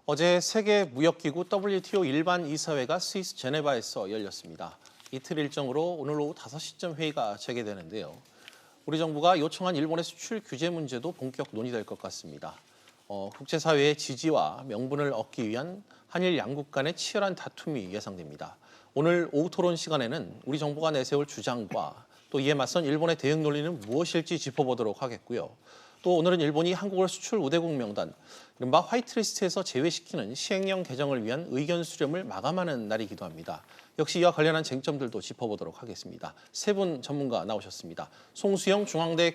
어제 세계무역기구 WTO 일반 이사회가 스위스 제네바에서 열렸습니다. 이틀 일정으로 오늘 오후 5시쯤 회의가 재개되는데요. 우리 정부가 요청한 일본의 수출 규제 문제도 본격 논의될 것 같습니다. 국제사회의 지지와 명분을 얻기 위한 한일 양국 간의 치열한 다툼이 예상됩니다. 오늘 오후 토론 시간에는 우리 정부가 내세울 주장과 또 이에 맞선 일본의 대응 논리는 무엇일지 짚어보도록 하겠고요. 또 오늘은 일본이 한국을 수출 우대국 명단, 이른바 화이트리스트에서 제외시키는 시행령 개정을 위한 의견 수렴을 마감하는 날이기도 합니다. 역시 이와 관련한 쟁점들도 짚어보도록 하겠습니다. 세 분 전문가 나오셨습니다. 송수영 중앙대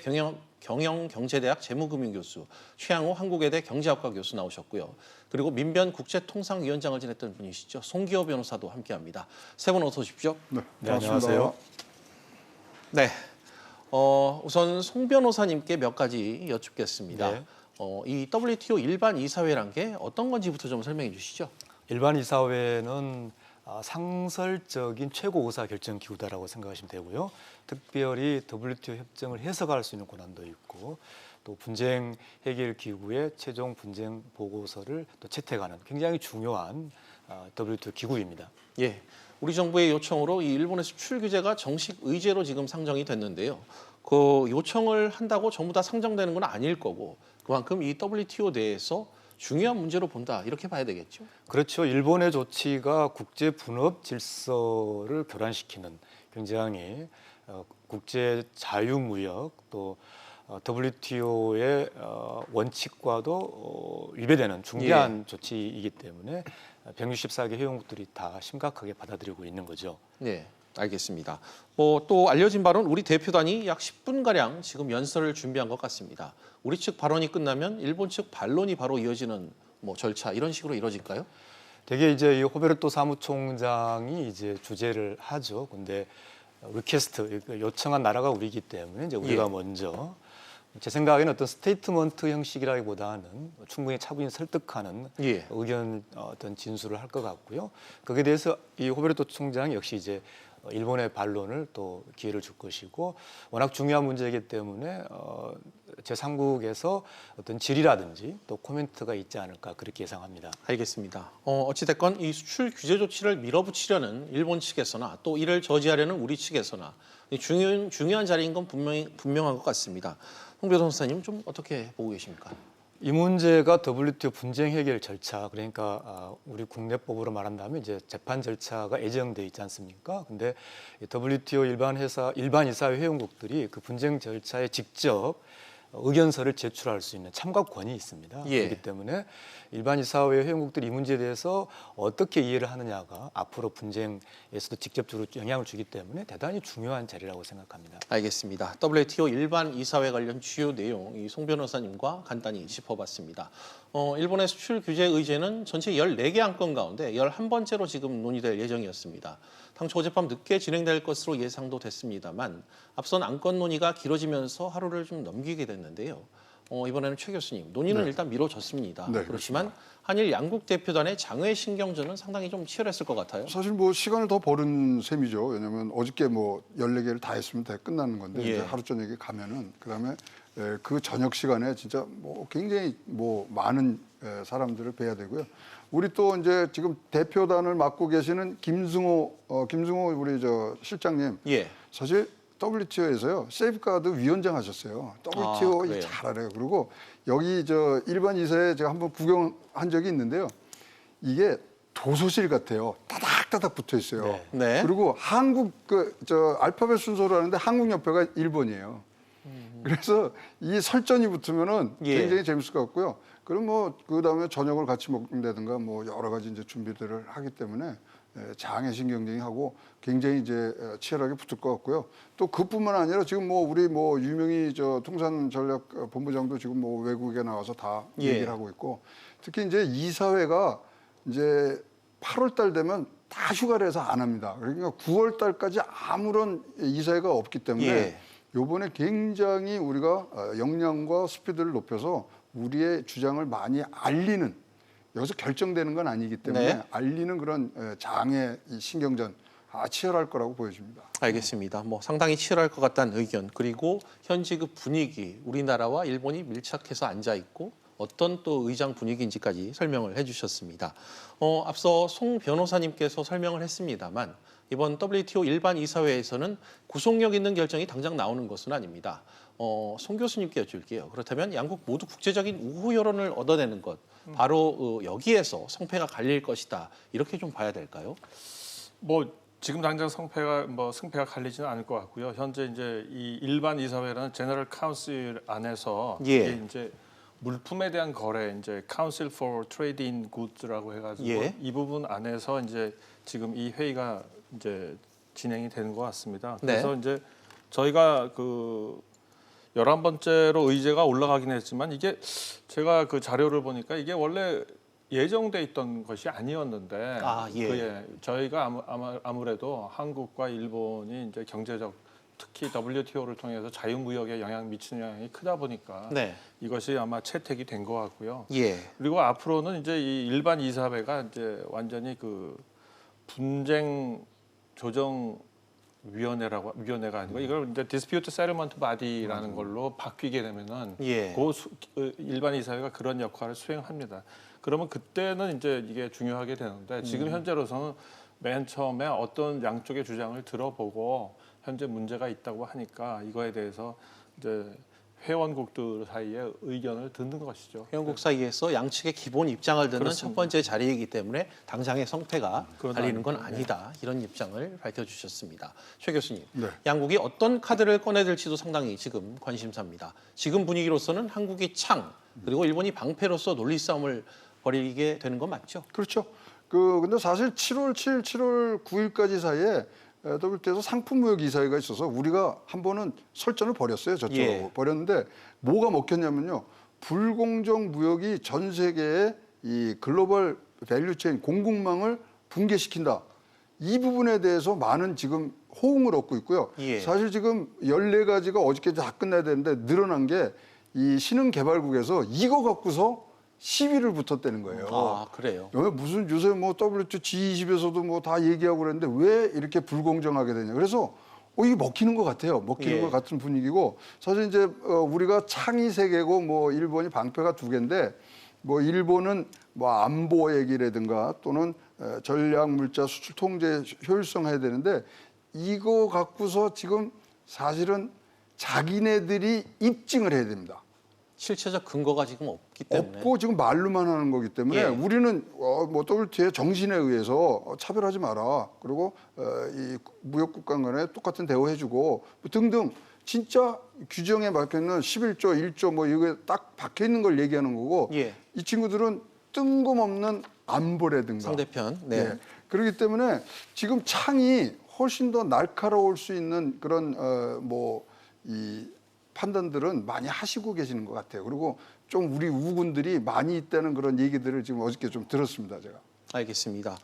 경영경제대학 재무금융교수, 최양호 한국외대 경제학과 교수 나오셨고요. 그리고 민변 국제통상위원장을 지냈던 분이시죠. 송기호 변호사도 함께합니다. 세 분 어서 오십시오. 네, 안녕하세요. 네. 우선 송 변호사님께 몇 가지 여쭙겠습니다. 네. 이 WTO 일반 이사회란 게 어떤 건지부터 좀 설명해 주시죠. 일반 이사회는 상설적인 최고 의사 결정 기구다라고 생각하시면 되고요. 특별히 WTO 협정을 해석할 수 있는 권한도 있고 또 분쟁 해결 기구의 최종 분쟁 보고서를 또 채택하는 굉장히 중요한 WTO 기구입니다. 예. 우리 정부의 요청으로 이 일본의 수출 규제가 정식 의제로 지금 상정이 됐는데요. 그 요청을 한다고 전부 다 상정되는 건 아닐 거고 그만큼 이 WTO 내에서 중요한 문제로 본다 이렇게 봐야 되겠죠. 그렇죠. 일본의 조치가 국제 분업 질서를 교란시키는 굉장히 국제 자유무역 또 WTO의 원칙과도 위배되는 중대한 조치이기 때문에 164개 회원국들이 다 심각하게 받아들이고 있는 거죠. 네, 알겠습니다. 또 알려진 바로는 우리 대표단이 약 10분가량 지금 연설을 준비한 것 같습니다. 우리 측 발언이 끝나면 일본 측 반론이 바로 이어지는 절차 이런 식으로 이루어질까요? 되게 이제 이 호베르토 사무총장이 이제 주재를 하죠. 근데 리퀘스트 요청한 나라가 우리이기 때문에 이제 우리가 먼저 제 생각에는 어떤 스테이트먼트 형식이라기보다는 충분히 차분히 설득하는 의견 어떤 진술을 할 것 같고요. 거기에 대해서 이 호베르토 총장이 역시 이제 일본의 반론을 또 기회를 줄 것이고 워낙 중요한 문제이기 때문에 제3국에서 어떤 질의라든지 또 코멘트가 있지 않을까 그렇게 예상합니다. 알겠습니다. 어찌됐건 이 수출 규제 조치를 밀어붙이려는 일본 측에서나 또 이를 저지하려는 우리 측에서나 중요한 자리인 건 분명한 것 같습니다. 홍 변호사님 좀 어떻게 보고 계십니까? 이 문제가 WTO 분쟁 해결 절차 그러니까 우리 국내법으로 말한다면 이제 재판 절차가 예정돼 있지 않습니까? 근데 WTO 일반 이사회 회원국들이 그 분쟁 절차에 직접 의견서를 제출할 수 있는 참가권이 있습니다. 그렇기 때문에 일반 이사회 회원국들이 이 문제에 대해서 어떻게 이해를 하느냐가 앞으로 분쟁에서도 직접적으로 영향을 주기 때문에 대단히 중요한 자리라고 생각합니다. 알겠습니다. WTO 일반 이사회 관련 주요 내용 이 송 변호사님과 간단히 짚어봤습니다. 일본의 수출 규제 의제는 전체 14개 안건 가운데 11번째로 지금 논의될 예정이었습니다. 당초 어젯밤 늦게 진행될 것으로 예상도 됐습니다만 앞선 안건 논의가 길어지면서 하루를 좀 넘기게 됐는데요. 이번에는 최 교수님, 논의는 일단 미뤄졌습니다. 네, 그렇지만 그렇습니다. 한일 양국 대표단의 장외 신경전은 상당히 좀 치열했을 것 같아요. 사실 시간을 더 버는 셈이죠. 왜냐하면 어저께 14개를 다 했으면 다 끝나는 건데 이제 하루 저녁에 가면은 그다음에 그 저녁 시간에 진짜 굉장히 많은 사람들을 뵈야 되고요. 우리 또 이제 지금 대표단을 맡고 계시는 김승호 우리 실장님 사실 WTO에서요 세이프가드 위원장 하셨어요. WTO 잘 알아요. 그리고 여기 일반 이사회 제가 한번 구경한 적이 있는데요. 이게 도서실 같아요. 따닥따닥 붙어 있어요. 네. 그리고 한국 알파벳 순서로 하는데 한국 옆에가 1번이에요. 그래서 이 설전이 붙으면은 굉장히 재밌을 것 같고요. 그럼 그다음에 저녁을 같이 먹는다든가 여러 가지 이제 준비들을 하기 때문에 장애신 경쟁하고 굉장히 이제 치열하게 붙을 것 같고요. 또 그뿐만 아니라 지금 우리 유명희 통산전략본부장도 지금 외국에 나와서 다 얘기를 하고 있고 특히 이제 이사회가 이제 8월 달 되면 다 휴가를 해서 안 합니다. 그러니까 9월 달까지 아무런 이사회가 없기 때문에 요번에 굉장히 우리가 역량과 스피드를 높여서 우리의 주장을 많이 알리는 여기서 결정되는 건 아니기 때문에 알리는 그런 장애 신경전 치열할 거라고 보여집니다. 알겠습니다. 상당히 치열할 것 같다는 의견 그리고 현지 그 분위기 우리나라와 일본이 밀착해서 앉아 있고 어떤 또 의장 분위기인지까지 설명을 해주셨습니다. 앞서 송 변호사님께서 설명을 했습니다만 이번 WTO 일반 이사회에서는 구속력 있는 결정이 당장 나오는 것은 아닙니다. 송 교수님께 여쭐게요. 그렇다면 양국 모두 국제적인 우호 여론을 얻어내는 것, 바로 여기에서 성패가 갈릴 것이다. 이렇게 좀 봐야 될까요? 뭐 지금 당장 승패가 갈리지는 않을 것 같고요. 현재 이제 이 일반 이사회라는 제너럴 카운슬 안에서 예. 이게 이제 물품에 대한 거래, 이제 Council for Trade in Goods라고 해가지고 예. 이 부분 안에서 이제 지금 이 회의가 이제 진행이 되는 것 같습니다. 네. 그래서 이제 저희가 그 11번째로 의제가 올라가긴 했지만 이게 제가 그 자료를 보니까 이게 원래 예정돼 있던 것이 아니었는데 예. 저희가 아무래도 한국과 일본이 이제 경제적 특히 WTO를 통해서 자유무역에 영향 미치는 영향이 크다 보니까 네. 이것이 아마 채택이 된 것 같고요. 예. 그리고 앞으로는 이제 이 일반 이사회가 이제 완전히 그 분쟁 조정 위원회가 아니고 이걸 이제 Dispute Settlement Body라는 걸로 바뀌게 되면은 예. 일반 이사회가 그런 역할을 수행합니다. 그러면 그때는 이제 이게 중요하게 되는데 지금 현재로서는 맨 처음에 어떤 양쪽의 주장을 들어보고 현재 문제가 있다고 하니까 이거에 대해서 이제 회원국들 사이에 의견을 듣는 것이죠. 회원국 사이에서 양측의 기본 입장을 듣는 그렇습니다. 첫 번째 자리이기 때문에 당장의 성패가 그건 갈리는 건 아니고, 아니다. 이런 입장을 밝혀주셨습니다. 최 교수님, 네. 양국이 어떤 카드를 꺼내들지도 상당히 지금 관심사입니다. 지금 분위기로서는 한국이 창, 그리고 일본이 방패로서 논리 싸움을 벌이게 되는 건 맞죠? 그렇죠. 근데 사실 7월 7일, 7월 9일까지 사이에 WTO에서 상품무역 이사회가 있어서 우리가 한 번은 설전을 벌였어요. 저쪽하고 예. 벌였는데 뭐가 먹혔냐면요. 불공정 무역이 전 세계의 이 글로벌 밸류체인 공급망을 붕괴시킨다. 이 부분에 대해서 많은 지금 호응을 얻고 있고요. 예. 사실 지금 14가지가 어저께 다 끝나야 되는데 늘어난 게 이 신흥개발국에서 이거 갖고서 시위를 붙었다는 거예요. 아, 그래요. 무슨 요새 뭐 WTO G20에서도 뭐 다 얘기하고 그랬는데 왜 이렇게 불공정하게 되냐. 그래서 이게 먹히는 것 같아요. 먹히는 예. 것 같은 분위기고 사실 이제 우리가 창이 3개고 뭐 일본이 방패가 2개인데 뭐 일본은 뭐 안보 얘기라든가 또는 전략 물자 수출 통제 효율성 해야 되는데 이거 갖고서 지금 사실은 자기네들이 입증을 해야 됩니다. 실체적 근거가 지금 없기 때문에. 없고 지금 말로만 하는 거기 때문에 예. 우리는 뭐 WTO의 정신에 의해서 차별하지 마라. 그리고 이 무역국간 간에 똑같은 대우해주고 등등 진짜 규정에 박혀 있는 11조, 1조 뭐 이게 딱 박혀 있는 걸 얘기하는 거고 예. 이 친구들은 뜬금없는 안보라든가 상대편. 네. 예. 그렇기 때문에 지금 창이 훨씬 더 날카로울 수 있는 그런 뭐 이 판단들은 많이 하시고 계시는 것 같아요. 그리고 좀 우리 우군들이 많이 있다는 그런 얘기들을 지금 어저께 좀 들었습니다, 제가. 알겠습니다.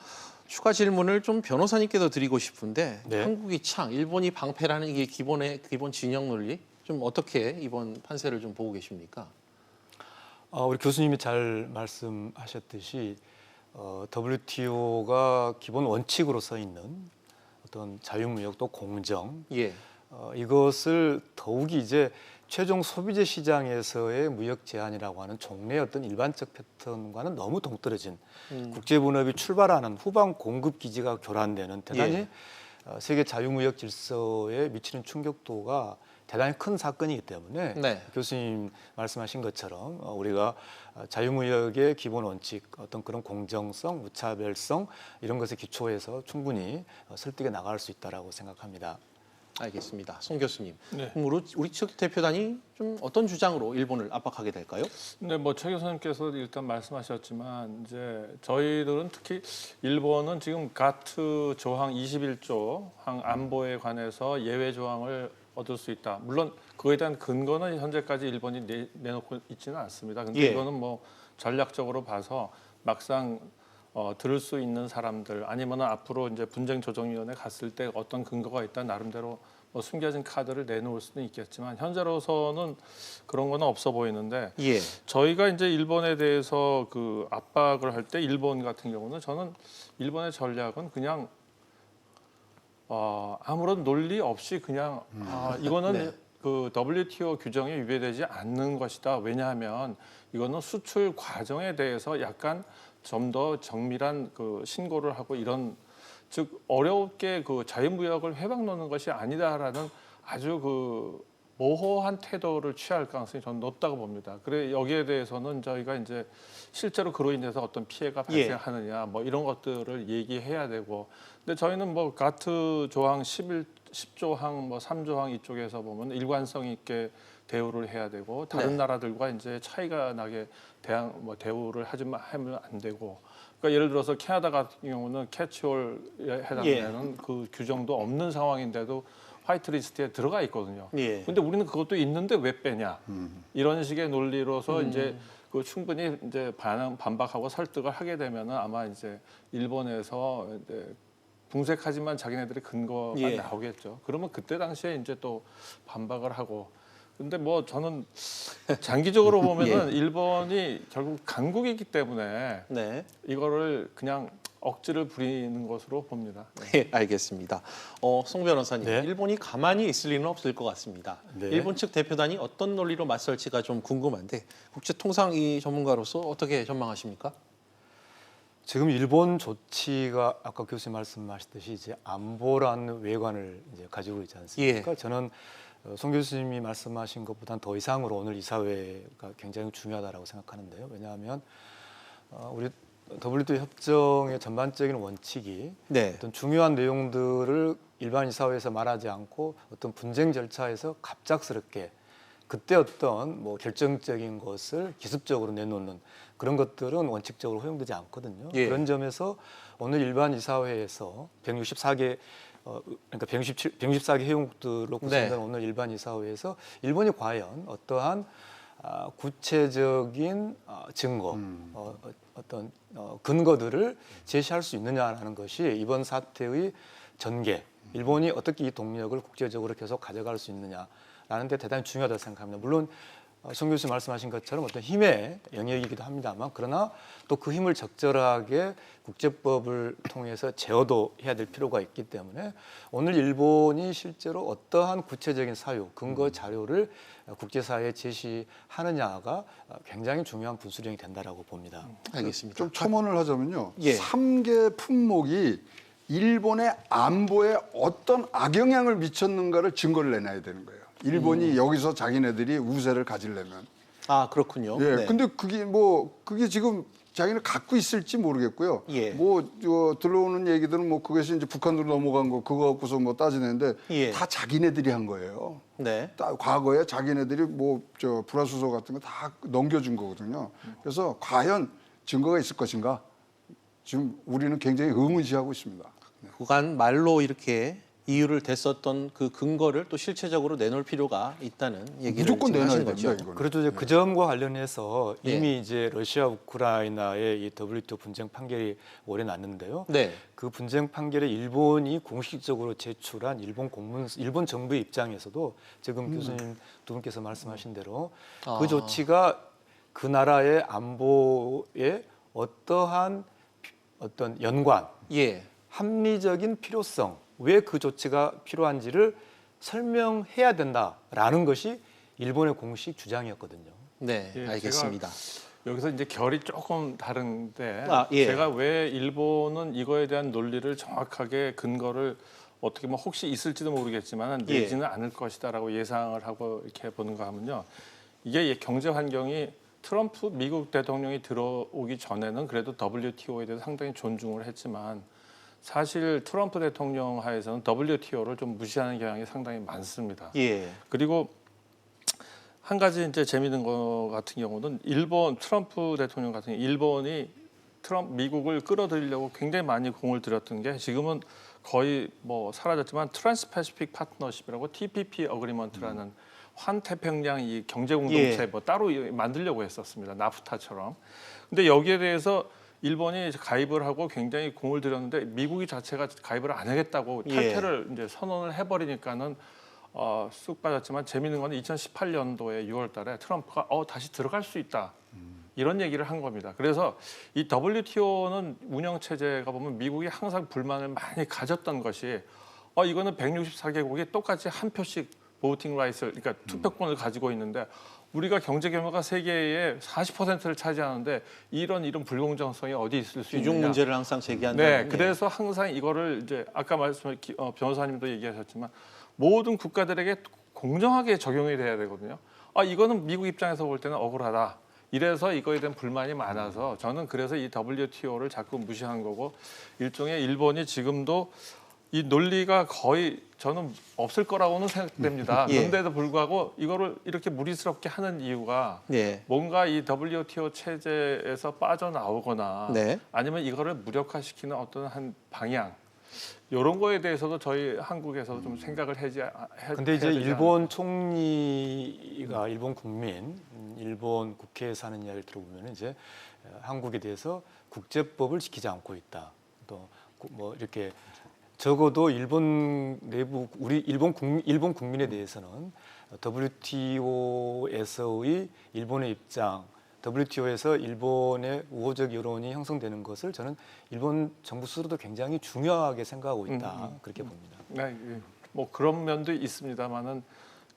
추가 질문을 좀 변호사님께도 드리고 싶은데 네. 한국이 창, 일본이 방패라는 이게 기본 진영 논리 좀 어떻게 이번 판세를 좀 보고 계십니까? 우리 교수님이 잘 말씀하셨듯이 WTO가 기본 원칙으로 서 있는 어떤 자유무역 또 공정 예. 이것을 더욱이 이제 최종 소비재 시장에서의 무역 제한이라고 하는 종래의 어떤 일반적 패턴과는 너무 동떨어진 국제 분업이 출발하는 후방 공급 기지가 교란되는 대단히 세계 자유무역 질서에 미치는 충격도가 대단히 큰 사건이기 때문에 네. 교수님 말씀하신 것처럼 우리가 자유무역의 기본 원칙, 어떤 그런 공정성, 무차별성 이런 것에 기초해서 충분히 설득해 나갈 수 있다라고 생각합니다. 알겠습니다. 송 교수님. 네. 그럼 우리 측 대표단이 좀 어떤 주장으로 일본을 압박하게 될까요? 근데 뭐 최 교수님께서 일단 말씀하셨지만 이제 저희들은 특히 일본은 지금 가트 조항 21조 항 안보에 관해서 예외 조항을 얻을 수 있다. 물론 그에 대한 근거는 현재까지 일본이 내놓고 있지는 않습니다. 근데 예. 이거는 뭐 전략적으로 봐서 막상 들을 수 있는 사람들 아니면 앞으로 이제 분쟁 조정위원회 갔을 때 어떤 근거가 있다 나름대로 뭐 숨겨진 카드를 내놓을 수는 있겠지만 현재로서는 그런 거는 없어 보이는데 예. 저희가 이제 일본에 대해서 그 압박을 할 때 일본 같은 경우는 저는 일본의 전략은 그냥 아무런 논리 없이 그냥 이거는 네. 그 WTO 규정에 위배되지 않는 것이다. 왜냐하면 이거는 수출 과정에 대해서 약간 좀 더 정밀한 그 신고를 하고 이런 즉 어렵게 그 자유무역을 회방 놓는 것이 아니다라는 아주 그 모호한 태도를 취할 가능성이 저는 높다고 봅니다. 그래 여기에 대해서는 저희가 이제 실제로 그로 인해서 어떤 피해가 발생하느냐 뭐 이런 것들을 얘기해야 되고, 근데 저희는 뭐 가트 조항 10조항 뭐 3조항 이쪽에서 보면 일관성 있게 대우를 해야 되고 다른 나라들과 이제 차이가 나게 대우를 하면 안 되고, 그러니까 예를 들어서 캐나다 같은 경우는 캐치홀에 해당되는 그 규정도 없는 상황인데도 화이트 리스트에 들어가 있거든요. 근데 우리는 그것도 있는데 왜 빼냐? 이런 식의 논리로서 이제 그 충분히 이제 반박하고 설득을 하게 되면은 아마 이제 일본에서 이제 궁색하지만 자기네들의 근거가 나오겠죠. 그러면 그때 당시에 이제 또 반박을 하고. 근데 뭐 저는 장기적으로 보면은 일본이 결국 강국이기 때문에 이거를 그냥 억지를 부리는 것으로 봅니다. 네, 알겠습니다. 송 변호사님, 일본이 가만히 있을 리는 없을 것 같습니다. 일본 측 대표단이 어떤 논리로 맞설지가 좀 궁금한데 국제통상 이 전문가로서 어떻게 전망하십니까? 지금 일본 조치가 아까 교수님 말씀하셨듯이 이제 안보라는 외관을 이제 가지고 있지 않습니까? 저는 송 교수님이 말씀하신 것보다는 더 이상으로 오늘 이사회가 굉장히 중요하다고 생각하는데요. 왜냐하면 우리 WTO 협정의 전반적인 원칙이 어떤 중요한 내용들을 일반 이사회에서 말하지 않고 어떤 분쟁 절차에서 갑작스럽게 그때 어떤 뭐 결정적인 것을 기습적으로 내놓는 그런 것들은 원칙적으로 허용되지 않거든요. 그런 점에서 오늘 일반 이사회에서 164개 그러니까 164개 회원국들로 구성된 오늘 일반 이사회에서 일본이 과연 어떠한 구체적인 증거, 어떤 근거들을 제시할 수 있느냐라는 것이 이번 사태의 전개, 일본이 어떻게 이 동력을 국제적으로 계속 가져갈 수 있느냐라는 데 대단히 중요하다고 생각합니다. 물론 송 교수님 말씀하신 것처럼 어떤 힘의 영역이기도 합니다만, 그러나 또 그 힘을 적절하게 국제법을 통해서 제어도 해야 될 필요가 있기 때문에 오늘 일본이 실제로 어떠한 구체적인 사유, 근거 자료를 국제사회에 제시하느냐가 굉장히 중요한 분수령이 된다라고 봅니다. 알겠습니다. 좀 첨언을 하자면요. 3개 품목이 일본의 안보에 어떤 악영향을 미쳤는가를 증거를 내놔야 되는 거예요. 일본이 여기서 자기네들이 우세를 가지려면. 아, 그렇군요. 근데 그게 지금 자기는 갖고 있을지 모르겠고요. 들어오는 얘기들은 뭐 그것이 이제 북한으로 넘어간 거 그거 갖고서 뭐 따지는데 다 자기네들이 한 거예요. 과거에 자기네들이 불화수소 같은 거 다 넘겨준 거거든요. 그래서 과연 증거가 있을 것인가? 지금 우리는 굉장히 의문시하고 있습니다. 그간 말로 이렇게 이유를 댔었던 그 근거를 또 실체적으로 내놓을 필요가 있다는 얘기를 무조건 내놔야 하신 됩니다. 거죠. 이거는. 그래도 이제 그 점과 관련해서 이미 이제 러시아 우크라이나의 이 WTO 분쟁 판결이 올해 났는데요. 그 분쟁 판결에 일본이 공식적으로 제출한 일본 정부의 입장에서도 지금 교수님 두 분께서 말씀하신 대로 그 조치가 그 나라의 안보에 어떠한 어떤 연관, 합리적인 필요성, 왜 그 조치가 필요한지를 설명해야 된다라는 것이 일본의 공식 주장이었거든요. 알겠습니다. 여기서 이제 결이 조금 다른데 제가 왜 일본은 이거에 대한 논리를 정확하게 근거를 어떻게 뭐 혹시 있을지도 모르겠지만 내지는 않을 것이다라고 예상을 하고 이렇게 보는가 하면요. 이게 경제 환경이 트럼프 미국 대통령이 들어오기 전에는 그래도 WTO에 대해서 상당히 존중을 했지만 사실 트럼프 대통령 하에서는 WTO를 좀 무시하는 경향이 상당히 많습니다. 그리고 한 가지 이제 재미있는 거 같은 경우는 트럼프 대통령 같은 경우 일본이 미국을 끌어들이려고 굉장히 많이 공을 들였던 게 지금은 거의 뭐 사라졌지만 트랜스패시픽 파트너십이라고 TPP 어그리먼트라는 환태평양 이 경제 공동체 뭐 따로 만들려고 했었습니다. 나프타처럼. 근데 여기에 대해서 일본이 가입을 하고 굉장히 공을 들였는데 미국이 자체가 가입을 안 하겠다고 탈퇴를 이제 선언을 해버리니까는 쑥 빠졌지만 재미있는 건 2018년도에 6월달에 트럼프가 다시 들어갈 수 있다 이런 얘기를 한 겁니다. 그래서 이 WTO는 운영 체제가 보면 미국이 항상 불만을 많이 가졌던 것이 이거는 164개국이 똑같이 한 표씩 보팅 라이트를 그러니까 투표권을 가지고 있는데 우리가 경제 규모가 세계의 40%를 차지하는데 이런 불공정성이 어디 있을 수 비중 있느냐. 문제를 항상 제기한다. 네, 그래서 항상 이거를 이제 아까 변호사님도 얘기하셨지만 모든 국가들에게 공정하게 적용이 돼야 되거든요. 이거는 미국 입장에서 볼 때는 억울하다. 이래서 이거에 대한 불만이 많아서 저는 그래서 이 WTO를 자꾸 무시한 거고 일종의 일본이 지금도 이 논리가 거의 저는 없을 거라고는 생각됩니다. 예. 그런데도 불구하고 이거를 이렇게 무리스럽게 하는 이유가 네. 뭔가 이 WTO 체제에서 빠져나오거나 네. 아니면 이거를 무력화시키는 어떤 한 방향 이런 거에 대해서도 저희 한국에서 좀 생각을 근데 이제 일본 총리가 일본 국민, 일본 국회에서 하는 이야기를 들어보면 이제 한국에 대해서 국제법을 지키지 않고 있다. 또 뭐 이렇게 적어도 일본 내부 우리 일본 국민에 대해서는 WTO에서의 일본의 입장, WTO에서 일본의 우호적 여론이 형성되는 것을 저는 일본 정부 스스로도 굉장히 중요하게 생각하고 있다 그렇게 봅니다. 네, 뭐 그런 면도 있습니다만은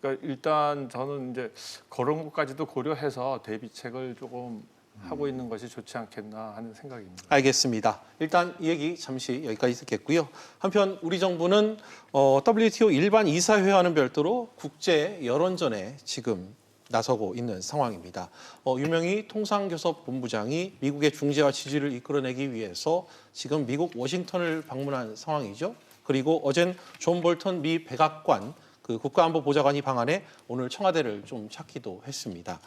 그러니까 일단 저는 이제 그런 것까지도 고려해서 대비책을 조금 하고 있는 것이 좋지 않겠나 하는 생각입니다. 알겠습니다. 일단 이 얘기 잠시 여기까지 듣겠고요. 한편 우리 정부는 WTO 일반 이사회와는 별도로 국제 여론전에 지금 나서고 있는 상황입니다. 유명희 통상교섭본부장이 미국의 중재와 지지를 이끌어내기 위해서 지금 미국 워싱턴을 방문한 상황이죠. 그리고 어젠 존 볼턴 미 백악관 그 국가안보보좌관이 방한해 오늘 청와대를 좀 찾기도 했습니다.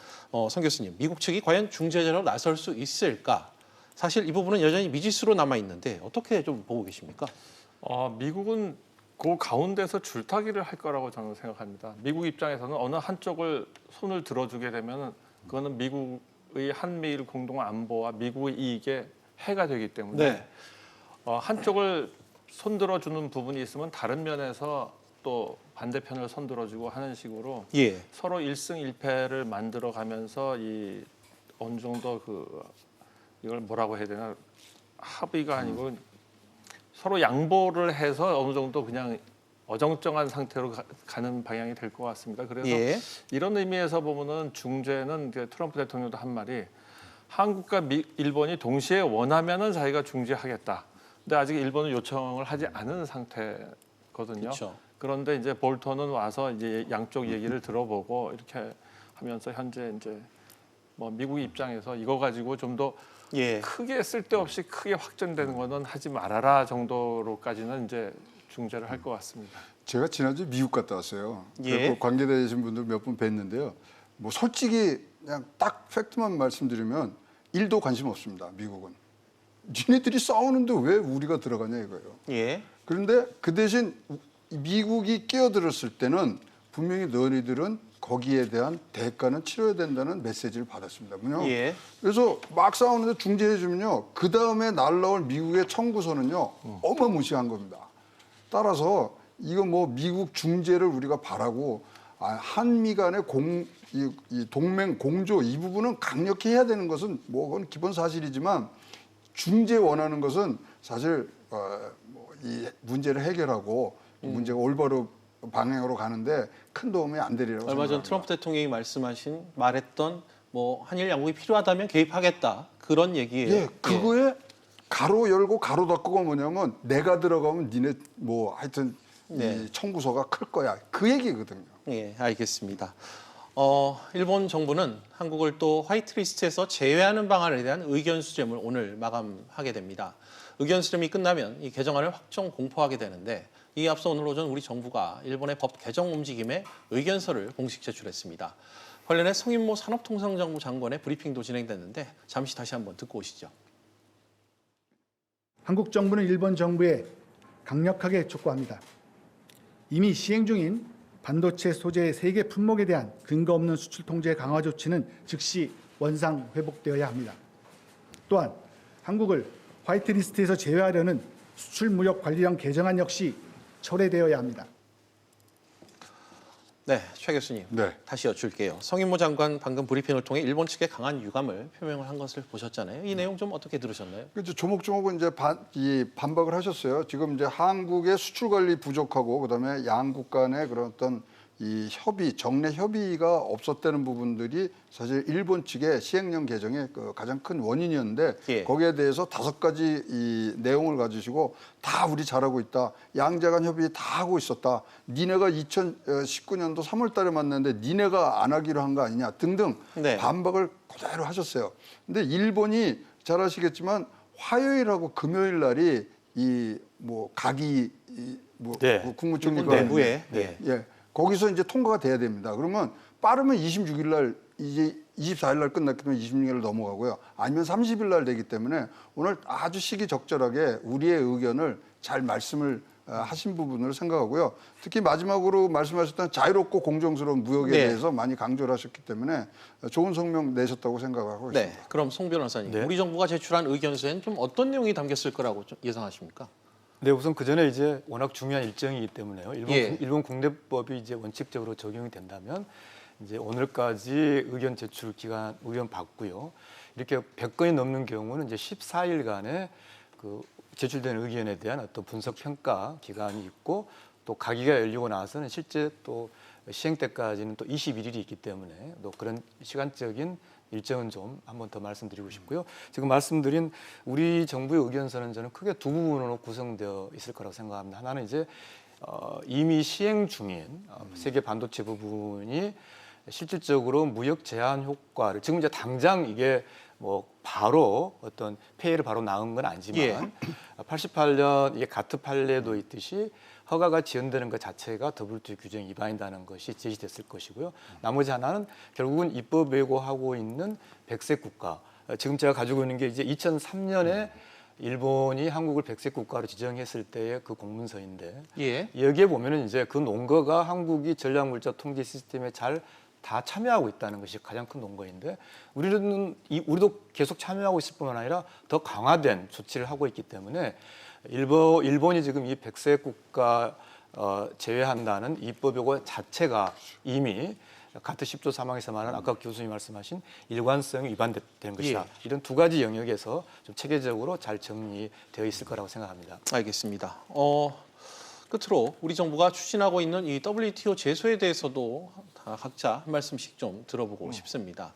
성 교수님, 미국 측이 과연 중재자로 나설 수 있을까? 사실 이 부분은 여전히 미지수로 남아 있는데 어떻게 좀 보고 계십니까? 미국은 그 가운데서 줄타기를 할 거라고 저는 생각합니다. 미국 입장에서는 어느 한쪽을 손을 들어주게 되면 그거는 미국의 한미일 공동 안보와 미국의 이익에 해가 되기 때문에 네. 한쪽을 손들어주는 부분이 있으면 다른 면에서 또 반대편을 손들어주고 하는 식으로 예. 서로 일승일패를 만들어가면서 이 어느 정도 이걸 뭐라고 해야 되나 합의가 아니고 서로 양보를 해서 어느 정도 그냥 어정쩡한 상태로 가는 방향이 될 것 같습니다. 그래서 예. 이런 의미에서 보면은 중재는 트럼프 대통령도 한 말이 한국과 일본이 동시에 원하면은 자기가 중재하겠다. 근데 아직 일본은 요청을 하지 않은 상태거든요. 그렇죠. 그런데 이제 볼턴은 와서 이제 양쪽 얘기를 들어보고 이렇게 하면서 현재 이제 뭐 미국 입장에서 이거 가지고 좀 더 예. 크게 쓸데없이 크게 확전되는 거는 하지 말아라 정도로까지는 이제 중재를 할 것 같습니다. 제가 지난주에 미국 갔다 왔어요. 예. 그래서 관계되신 분들 몇 분 뵀는데요. 뭐 솔직히 그냥 딱 팩트만 말씀드리면 1도 관심 없습니다. 미국은. 니네들이 싸우는데 왜 우리가 들어가냐 이거예요. 예. 그런데 그 대신 미국이 끼어들었을 때는 분명히 너희들은 거기에 대한 대가는 치러야 된다는 메시지를 받았습니다. 예. 그래서 막 싸우는데 중재해주면요. 그 다음에 날라올 미국의 청구서는요. 어마무시한 겁니다. 따라서 이거 뭐 미국 중재를 우리가 바라고 한미 간의 이 동맹 공조 이 부분은 강력히 해야 되는 것은 뭐 그건 기본 사실이지만 중재 원하는 것은 사실 이 문제를 해결하고 문제가 올바로 방향으로 가는데 큰 도움이 안 되리라고 얼마 전 생각합니다. 트럼프 대통령이 말했던 뭐 한일 양국이 필요하다면 개입하겠다 그런 얘기예요. 예, 그거에 가로 열고 가로 닫고가 뭐냐면 내가 들어가면 니네 뭐 하여튼 네. 이 청구서가 클 거야 그 얘기거든요. 예, 알겠습니다. 일본 정부는 한국을 또 화이트리스트에서 제외하는 방안에 대한 의견 수렴을 오늘 마감하게 됩니다. 의견 수렴이 끝나면 이 개정안을 확정 공포하게 되는데 이에 앞서 오늘 오전 우리 정부가 일본의 법 개정 움직임에 의견서를 공식 제출했습니다. 관련해 성인모 산업통상자부 장관의 브리핑도 진행됐는데 잠시 다시 한번 듣고 오시죠. 한국 정부는 일본 정부에 강력하게 촉구합니다. 이미 시행 중인 반도체 소재 세계 품목에 대한 근거 없는 수출 통제 강화 조치는 즉시 원상 회복되어야 합니다. 또한 한국을 화이트리스트에서 제외하려는 수출 무역 관리령 개정안 역시 철회되어야 합니다. 네, 최 교수님. 네. 다시 여쭐게요. 성인모 장관 방금 브리핑을 통해 일본 측의 강한 유감을 표명을 한 것을 보셨잖아요. 이 내용 좀 어떻게 들으셨나요? 그래서 조목조목은 이제 반박을 하셨어요. 지금 이제 한국의 수출 관리 부족하고 그다음에 양국 간의 그런 어떤 이 정례 협의가 없었다는 부분들이 사실 일본 측의 시행령 개정의 그 가장 큰 원인이었는데 예. 거기에 대해서 5가지 이 내용을 가지시고 다 우리 잘하고 있다. 양자간 협의 다 하고 있었다. 니네가 2019년도 3월 달에 만났는데 니네가 안 하기로 한 거 아니냐 등등 네. 반박을 그대로 하셨어요. 근데 일본이 잘 아시겠지만 화요일하고 금요일 날이 이 뭐 가기 네. 국무총리가 내부에 네. 예, 거기서 이제 통과가 돼야 됩니다. 그러면 빠르면 26일 날 이제 24일 날 끝났기 때문에 26일 넘어가고요. 아니면 30일 날 되기 때문에 오늘 아주 시기적절하게 우리의 의견을 잘 말씀을 하신 부분으로 생각하고요. 특히 마지막으로 말씀하셨던 자유롭고 공정스러운 무역에 네. 대해서 많이 강조를 하셨기 때문에 좋은 성명 내셨다고 생각하고 네. 있습니다. 그럼 송 변호사님, 네. 우리 정부가 제출한 의견서에는 좀 어떤 내용이 담겼을 거라고 좀 예상하십니까? 네, 우선 그 전에 이제 워낙 중요한 일정이기 때문에요. 예. 일본 국내법이 이제 원칙적으로 적용이 된다면 이제 오늘까지 의견 제출 기간 의견 받고요. 이렇게 100건이 넘는 경우는 이제 14일간의 그 제출된 의견에 대한 어떤 분석 평가 기간이 있고 또 가기가 열리고 나서는 실제 또 시행 때까지는 또 21일이 있기 때문에 또 그런 시간적인 일정은 좀 한 번 더 말씀드리고 싶고요. 지금 말씀드린 우리 정부의 의견서는 저는 크게 두 부분으로 구성되어 있을 거라고 생각합니다. 하나는 이제 이미 시행 중인 세계 반도체 부분이 실질적으로 무역 제한 효과를 지금 이제 당장 이게 뭐 바로 어떤 폐해를 바로 낳은 건 아니지만 예. 88년 이게 가트 판례도 있듯이 허가가 지연되는 것 자체가 WTO 규정 위반이라는 것이 제시됐을 것이고요. 나머지 하나는 결국은 입법 왜곡하고 있는 백색 국가. 지금 제가 가지고 있는 게 이제 2003년에 일본이 한국을 백색 국가로 지정했을 때의 그 공문서인데 예. 여기에 보면은 이제 그 논거가 한국이 전략물자 통제 시스템에 잘 다 참여하고 있다는 것이 가장 큰 논거인데 우리도 계속 참여하고 있을 뿐만 아니라 더 강화된 조치를 하고 있기 때문에 일본이 지금 이 백색 국가 제외한다는 입법 요구 자체가 이미 가트 10조 3항에서 말하는 아까 교수님이 말씀하신 일관성이 위반되는 것이다. 예. 이런 두 가지 영역에서 좀 체계적으로 잘 정리되어 있을 거라고 생각합니다. 알겠습니다. 끝으로 우리 정부가 추진하고 있는 이 WTO 제소에 대해서도 다 각자 한 말씀씩 좀 들어보고 싶습니다.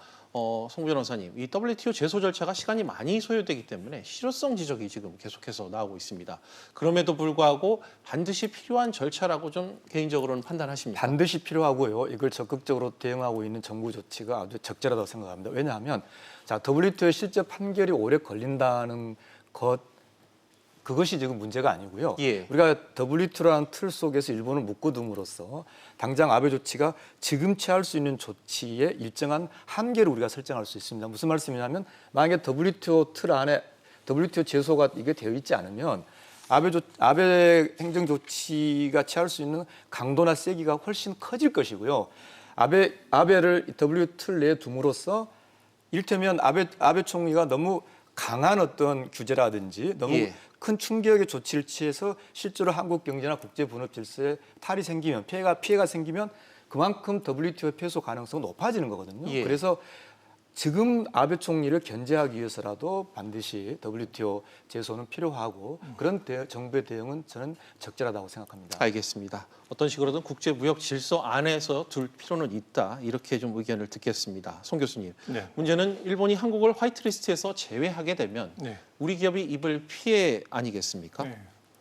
송 변호사님, 이 WTO 제소 절차가 시간이 많이 소요되기 때문에 실효성 지적이 지금 계속해서 나오고 있습니다. 그럼에도 불구하고 반드시 필요한 절차라고 좀 개인적으로는 판단하십니까? 반드시 필요하고요. 이걸 적극적으로 대응하고 있는 정부 조치가 아주 적절하다고 생각합니다. 왜냐하면 자 WTO의 실제 판결이 오래 걸린다는 그것이 지금 문제가 아니고요. 예. 우리가 WTO라는 틀 속에서 일본을 묶어둠으로써 당장 아베 조치가 지금 취할 수 있는 조치의 일정한 한계를 우리가 설정할 수 있습니다. 무슨 말씀이냐면 만약에 WTO 틀 안에 WTO 제소가 이게 되어 있지 않으면 아베 행정 조치가 취할 수 있는 강도나 세기가 훨씬 커질 것이고요. 아베를 WTO 틀 내에 둠으로써 이를테면 아베 총리가 너무 강한 어떤 규제라든지 너무 예. 큰 충격의 조치를 취해서 실제로 한국 경제나 국제 분업 질서에 탈이 생기면 피해가 생기면 그만큼 WTO 패소 가능성이 높아지는 거거든요. 예. 그래서 지금 아베 총리를 견제하기 위해서라도 반드시 WTO 제소는 필요하고 그런 정부의 대응은 저는 적절하다고 생각합니다. 알겠습니다. 어떤 식으로든 국제 무역 질서 안에서 둘 필요는 있다. 이렇게 좀 의견을 듣겠습니다. 송 교수님. 네. 문제는 일본이 한국을 화이트리스트에서 제외하게 되면 네. 우리 기업이 입을 피해 아니겠습니까? 네.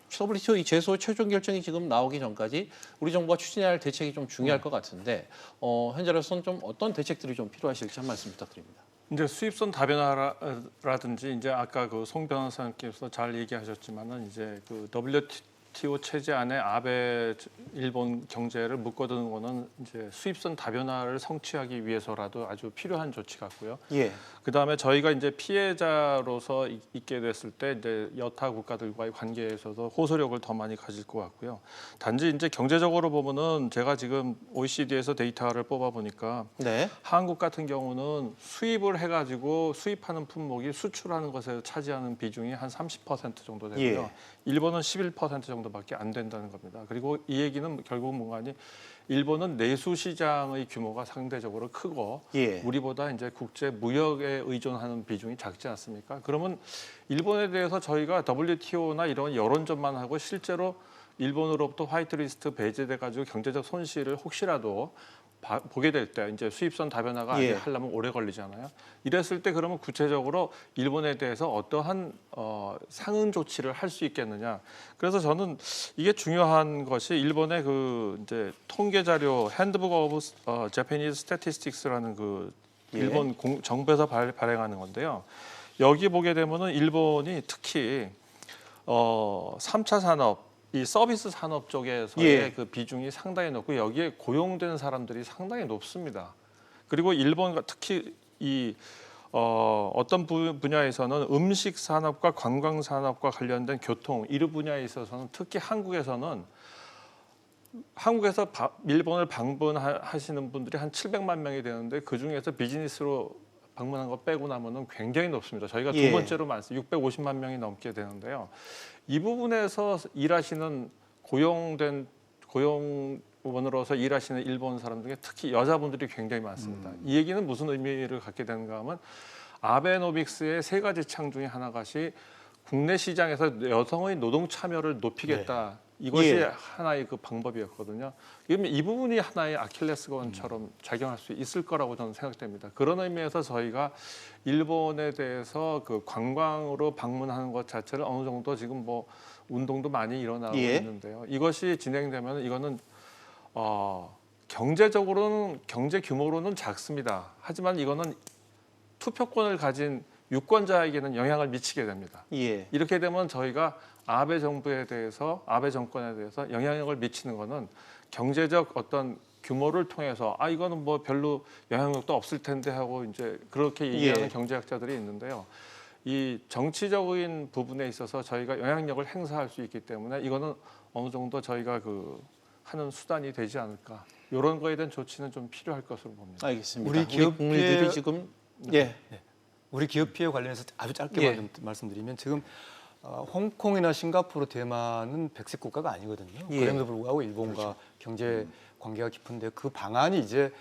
WTO 이 제소 최종 결정이 지금 나오기 전까지 우리 정부가 추진해야 할 대책이 좀 중요할 것 같은데 현재로서는 좀 어떤 대책들이 좀 필요하실지 한 말씀 부탁드립니다. 이제 수입선 다변화라든지 이제 아까 그 송 변호사님께서 잘 얘기하셨지만은 이제 그 WTO 체제 안에 아베 일본 경제를 묶어두는 거는 이제 수입선 다변화를 성취하기 위해서라도 아주 필요한 조치 같고요. 예. 그다음에 저희가 이제 피해자로서 있게 됐을 때 이제 여타 국가들과의 관계에서도 호소력을 더 많이 가질 것 같고요. 단지 이제 경제적으로 보면은 제가 지금 OECD에서 데이터를 뽑아 보니까 네. 한국 같은 경우는 수입을 해가지고 수입하는 품목이 수출하는 것에 차지하는 비중이 한 30% 정도 되고요. 예. 일본은 11% 정도밖에 안 된다는 겁니다. 그리고 이 얘기는 결국 뭔가니 일본은 내수 시장의 규모가 상대적으로 크고 예. 우리보다 이제 국제 무역에 의존하는 비중이 작지 않습니까? 그러면 일본에 대해서 저희가 WTO나 이런 여론전만 하고 실제로 일본으로부터 화이트리스트 배제돼 가지고 경제적 손실을 혹시라도 보게 될 때 이제 수입선 다변화가 예. 하려면 오래 걸리잖아요. 이랬을 때 그러면 구체적으로 일본에 대해서 어떠한 상응 조치를 할 수 있겠느냐. 그래서 저는 이게 중요한 것이 일본의 그 이제 통계 자료 핸드북 오브 재패니즈 스태티스틱스라는 그 예. 일본 정부에서 발행하는 건데요. 여기 보게 되면은 일본이 특히 3차 산업 이 서비스 산업 쪽에서의 예. 그 비중이 상당히 높고 여기에 고용된 사람들이 상당히 높습니다. 그리고 일본과 특히 이 어떤 분야에서는 음식 산업과 관광 산업과 관련된 교통 이런 분야에 있어서는 특히 한국에서 일본을 방문하시는 분들이 한 700만 명이 되는데 그 중에서 비즈니스로 방문한 거 빼고 나면은 굉장히 높습니다. 저희가 예. 두 번째로 많습니다. 650만 명이 넘게 되는데요. 이 부분에서 일하시는 고용원으로서 일하시는 일본 사람 중에 특히 여자분들이 굉장히 많습니다. 이 얘기는 무슨 의미를 갖게 되는가 하면 아베노믹스의 세 가지 창 중에 하나가시 국내 시장에서 여성의 노동 참여를 높이겠다. 이것이 예. 하나의 그 방법이었거든요. 이 부분이 하나의 아킬레스건처럼 작용할 수 있을 거라고 저는 생각됩니다. 그런 의미에서 저희가 일본에 대해서 그 관광으로 방문하는 것 자체를 어느 정도 지금 뭐 운동도 많이 일어나고 예. 있는데요. 이것이 진행되면 이거는 경제적으로는 경제 규모로는 작습니다. 하지만 이거는 투표권을 가진 유권자에게는 영향을 미치게 됩니다. 예. 이렇게 되면 저희가 아베 정권에 대해서 영향력을 미치는 것은 경제적 어떤 규모를 통해서 이거는 뭐 별로 영향력도 없을 텐데 하고 이제 그렇게 얘기하는 예. 경제학자들이 있는데요. 이 정치적인 부분에 있어서 저희가 영향력을 행사할 수 있기 때문에 이거는 어느 정도 저희가 그 하는 수단이 되지 않을까. 이런 거에 대한 조치는 좀 필요할 것으로 봅니다. 알겠습니다. 우리 기업계- 국민들이 지금 예. 우리 기업 피해 관련해서 아주 짧게만 예. 좀 말씀드리면 지금 홍콩이나 싱가포르, 대만은 백색 국가가 아니거든요. 예. 그럼에도 불구하고 일본과 경제 관계가 깊은데 그 방안이 이제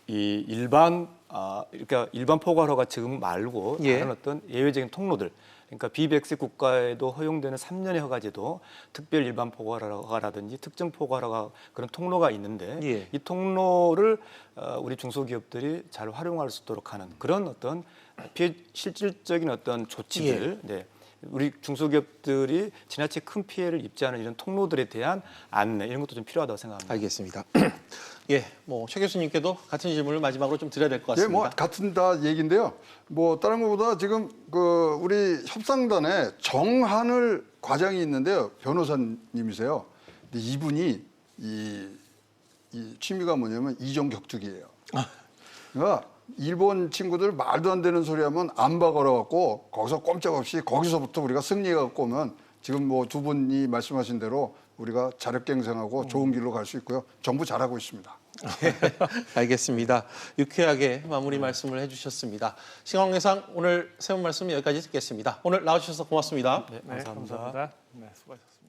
이 그러니까 일반 포괄허가 지금 말고 예. 다른 어떤 예외적인 통로들, 그러니까 비백색 국가에도 허용되는 3년의 허가제도, 특별 일반 포괄허가라든지 특정 포괄허가 그런 통로가 있는데 예. 이 통로를 우리 중소기업들이 잘 활용할 수 있도록 하는 그런 어떤 실질적인 어떤 조치들, 네. 우리 중소기업들이 지나치게 큰 피해를 입지 않은 이런 통로들에 대한 안내 이런 것도 좀 필요하다고 생각합니다. 알겠습니다. 예, 뭐 최 교수님께도 같은 질문을 마지막으로 좀 드려야 될 것 예, 같습니다. 뭐 같은 다 얘기인데요. 뭐 다른 것보다 지금 그 우리 협상단에 정한을 과장이 있는데요. 변호사님이세요. 근데 이분이 이 취미가 뭐냐면 이종격투기예요. 그러니까 일본 친구들 말도 안 되는 소리 하면 안바 걸어갖고 거기서 꼼짝없이 거기서부터 우리가 승리해갖고 오면 지금 뭐 두 분이 말씀하신 대로 우리가 자력갱생하고 좋은 길로 갈 수 있고요. 정부 잘하고 있습니다. 알겠습니다. 유쾌하게 마무리 말씀을 해주셨습니다. 시황예상 오늘 세운 말씀 여기까지 듣겠습니다. 오늘 나와주셔서 고맙습니다. 네, 네, 감사합니다. 네, 수고하셨습니다.